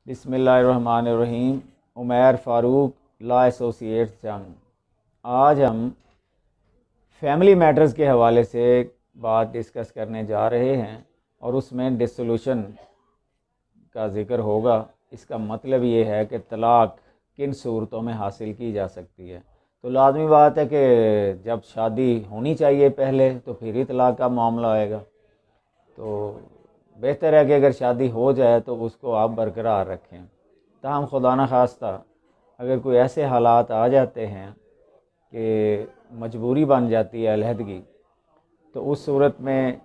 बिस्मिल्लाहिर्रहमानिर्रहीम। Umair Farooq, law associates, जंग। आज हम फैमिली मैटर्स के हवाले से बात डिस्कस करने जा रहे हैं और उसमें डिसोल्यूशन का ज़िक्र होगा। इसका मतलब ये है कि तलाक़ किन सूरतों में हासिल की जा सकती है। तो लाज़मी बात है कि जब शादी होनी चाहिए पहले, तो फिर ही तलाक़ का मामला आएगा। तो बेहतर है कि अगर शादी हो जाए तो उसको आप बरकरार रखें। ताहम खुदा न खास्ता अगर कोई ऐसे हालात आ जाते हैं कि मजबूरी बन जाती है अलहदगी, तो उस सूरत में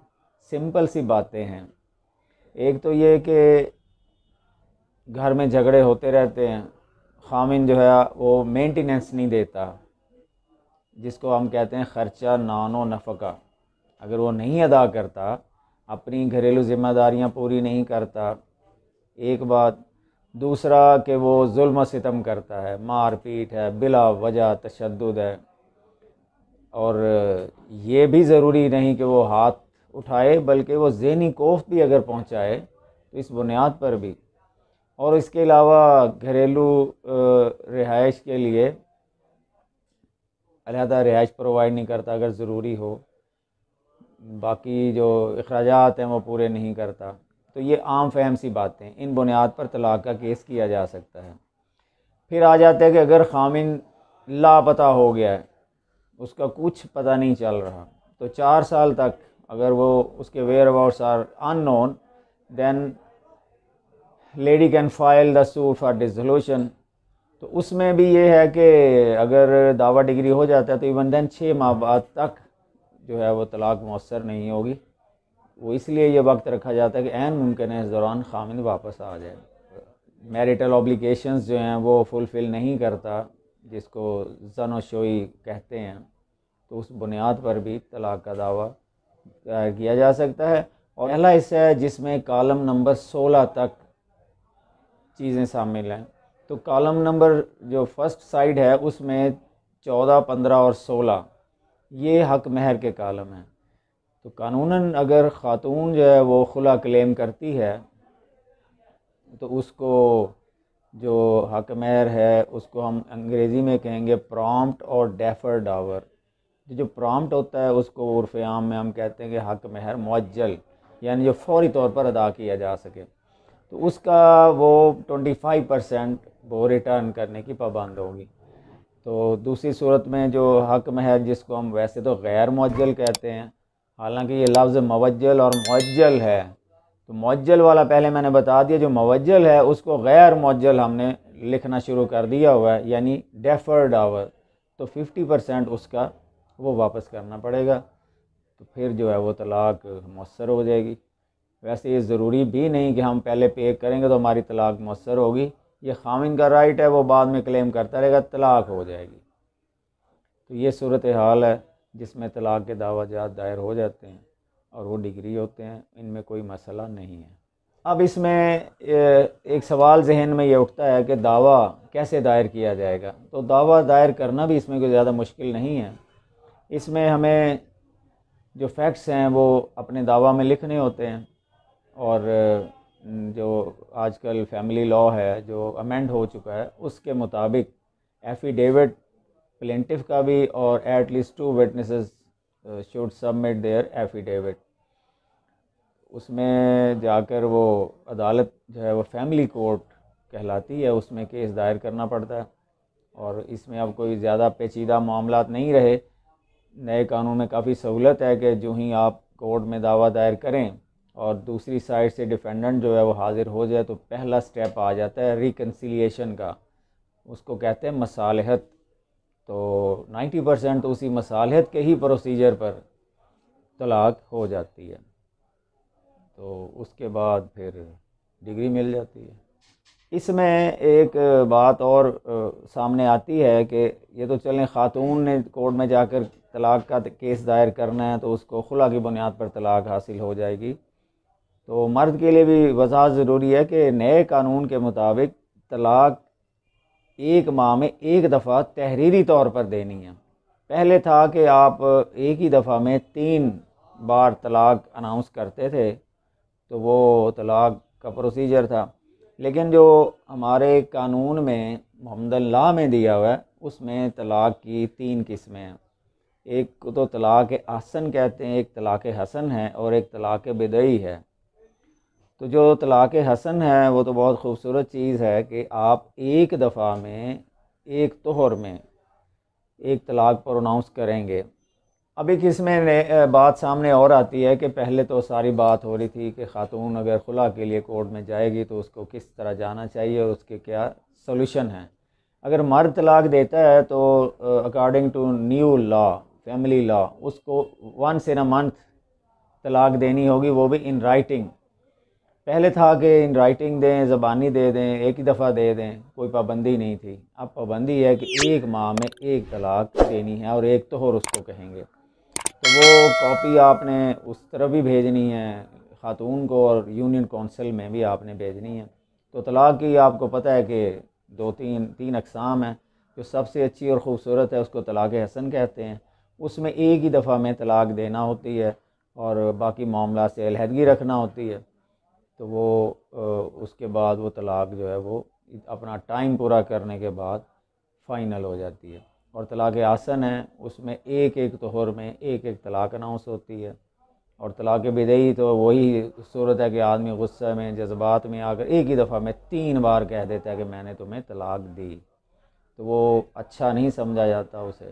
सिंपल सी बातें हैं। एक तो ये कि घर में झगड़े होते रहते हैं, खामिन जो है वो मेंटेनेंस नहीं देता, जिसको हम कहते हैं ख़र्चा नानो नफ़का। अगर वो नहीं अदा करता, अपनी घरेलू ज़िम्मेदारियां पूरी नहीं करता, एक बात। दूसरा कि वो जुल्म सितम करता है, मार पीट है, बिला वजह तशद्दुद है। और ये भी ज़रूरी नहीं कि वो हाथ उठाए, बल्कि वो ज़हनी कोफ भी अगर पहुंचाए तो इस बुनियाद पर भी। और इसके अलावा घरेलू रिहाइश के लिए अलहदा रिहाइश प्रोवाइड नहीं करता अगर ज़रूरी हो, बाकी जो अखराजात हैं वो पूरे नहीं करता। तो ये आम फहम सी बातें, इन बुनियाद पर तलाक़ का केस किया जा सकता है। फिर आ जाता है कि अगर खामिन लापता हो गया है, उसका कुछ पता नहीं चल रहा, तो 4 साल तक अगर वो उसके whereabouts are unknown, then lady can file the suit for dissolution. तो उसमें भी ये है कि अगर दावा डिग्री हो जाता है तो इवन देन 6 माह बाद तक जो है वो तलाक़ मौसर नहीं होगी। वो इसलिए ये वक्त रखा जाता है कि ऐन मुमकिन है इस दौरान खामिन वापस आ जाए। मैरिटल ऑब्लिगेशंस जो हैं वो फुलफ़िल नहीं करता, जिसको ज़नोशोई कहते हैं, तो उस बुनियाद पर भी तलाक़ का दावा दायर किया जा सकता है। और पहला हिस्सा है जिसमें कॉलम नंबर 16 तक चीज़ें शामिल हैं। तो कॉलम नंबर जो फर्स्ट साइड है उसमें 14, 15 और 16 ये हक महर के कॉलम हैं। तो कानूनन अगर ख़ातून जो है वो खुला क्लेम करती है, तो उसको जो हक महर है उसको हम अंग्रेज़ी में कहेंगे प्रॉम्प्ट और डेफर डावर। जो प्रॉम्प्ट होता है उसको उर्फ़ आम में हम कहते हैं कि हक महर मुअज्जल, यानी जो फौरी तौर पर अदा किया जा सके। तो उसका वो 25% वो रिटर्न करने की पाबंद होगी। तो दूसरी सूरत में जो हक महर, जिसको हम वैसे तो गैर मुअज्जल कहते हैं, हालांकि ये लफ्ज़ मुअज्जल और मुअज्जल है, तो मुअज्जल वाला पहले मैंने बता दिया, जो मुअज्जल है उसको गैर मुअज्जल हमने लिखना शुरू कर दिया हुआ है, यानी डेफर्ड आवर। तो 50% उसका वो वापस करना पड़ेगा, तो फिर जो है वो तलाक़ मौसर हो जाएगी। वैसे ये ज़रूरी भी नहीं कि हम पहले पे करेंगे तो हमारी तलाक़ मौसर होगी। ये खामिन का राइट है, वो बाद में क्लेम करता रहेगा, तलाक़ हो जाएगी। तो ये सूरत हाल है जिसमें तलाक़ के दावाजात दायर हो जाते हैं और वो डिग्री होते हैं, इनमें कोई मसला नहीं है। अब इसमें एक सवाल जहन में ये उठता है कि दावा कैसे दायर किया जाएगा। तो दावा दायर करना भी इसमें कोई ज़्यादा मुश्किल नहीं है। इसमें हमें जो फैक्ट्स हैं वो अपने दावा में लिखने होते हैं, और जो आजकल फैमिली लॉ है जो अमेंड हो चुका है उसके मुताबिक एफिडेविट प्लेंटिफ का भी और at least 2 witnesses should submit there affidavit. उसमें जाकर वो अदालत जो है वो फैमिली कोर्ट कहलाती है, उसमें केस दायर करना पड़ता है। और इसमें अब कोई ज़्यादा पेचीदा मामलात नहीं रहे। नए कानून में काफ़ी सहूलत है कि जो ही आप कोर्ट में दावा दायर करें और दूसरी साइड से डिफेंडेंट जो है वो हाज़िर हो जाए, तो पहला स्टेप आ जाता है रिकन्सिलिएशन का, उसको कहते हैं मसालहत। तो 90% तो उसी मसालहत के ही प्रोसीजर पर तलाक़ हो जाती है। तो उसके बाद फिर डिग्री मिल जाती है। इसमें एक बात और सामने आती है कि ये तो चलें, ख़ातून ने कोर्ट में जाकर तलाक़ का केस दायर करना है तो उसको खुला की बुनियाद पर तलाक़ हासिल हो जाएगी। तो मर्द के लिए भी वज़ाहत ज़रूरी है कि नए कानून के मुताबिक तलाक़ 1 माह में 1 दफ़ा तहरीरी तौर पर देनी है। पहले था कि आप एक ही दफ़ा में 3 बार तलाक़ अनाउंस करते थे, तो वो तलाक़ का प्रोसीजर था। लेकिन जो हमारे कानून में मुहम्मदन लॉ में दिया हुआ है उसमें तलाक़ की 3 किस्में हैं। एक को तो तलाक़ अहसन कहते हैं, एक तलाक़ हसन है और एक तलाक़ बिदई है। तो जो तलाक़ हसन है वो तो बहुत खूबसूरत चीज़ है कि आप एक दफ़ा में एक तोहर में एक तलाक़ प्रोनाउंस करेंगे। अब एक इसमें बात सामने और आती है कि पहले तो सारी बात हो रही थी कि ख़ातून अगर खुला के लिए कोर्ट में जाएगी तो उसको किस तरह जाना चाहिए और उसके क्या सॉल्यूशन है। अगर मर्द तलाक़ देता है तो according to new law, family law, उसको वंस इन अ मंथ तलाक़ देनी होगी, वो भी इन राइटिंग। पहले था कि इन राइटिंग दें, ज़बानी दे दें, एक ही दफ़ा दे दें, कोई पाबंदी नहीं थी। अब पाबंदी है कि एक माह में एक तलाक़ देनी है और एक तोहर उसको कहेंगे। तो वो कॉपी आपने उस तरफ भी भेजनी है ख़ातून को और यूनियन काउंसिल में भी आपने भेजनी है। तो तलाक़ की आपको पता है कि तीन अक़साम हैं। जो सबसे अच्छी और ख़ूबसूरत है उसको तलाक़ हसन कहते हैं। उसमें एक ही दफ़ा में तलाक़ देना होती है और बाकी मामला से अलहदगी रखना होती है। तो वो उसके बाद वो तलाक़ जो है वो अपना टाइम पूरा करने के बाद फ़ाइनल हो जाती है। और तलाक़ आसन है उसमें एक एक तोहर में एक एक तलाक़ अनाउंस होती है। और तलाक़ बिदई तो वही सूरत है कि आदमी गुस्से में, जज्बात में आकर एक ही दफ़ा में 3 बार कह देता है कि मैंने तुम्हें तलाक़ दी। तो वो अच्छा नहीं समझा जाता उसे।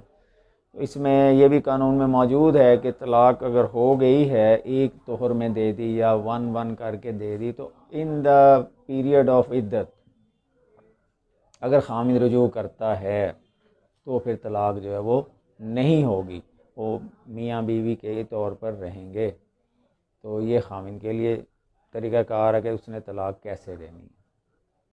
तो इसमें यह भी कानून में मौजूद है कि तलाक़ अगर हो गई है, एक तोहर में दे दी या वन वन करके दे दी, तो इन द पीरियड ऑफ इद्दत अगर खामिद रुजू करता है तो फिर तलाक़ जो है वो नहीं होगी, वो मियाँ बीवी के तौर पर रहेंगे। तो ये खामिद के लिए तरीक़ाकार है कि उसने तलाक़ कैसे देनी है।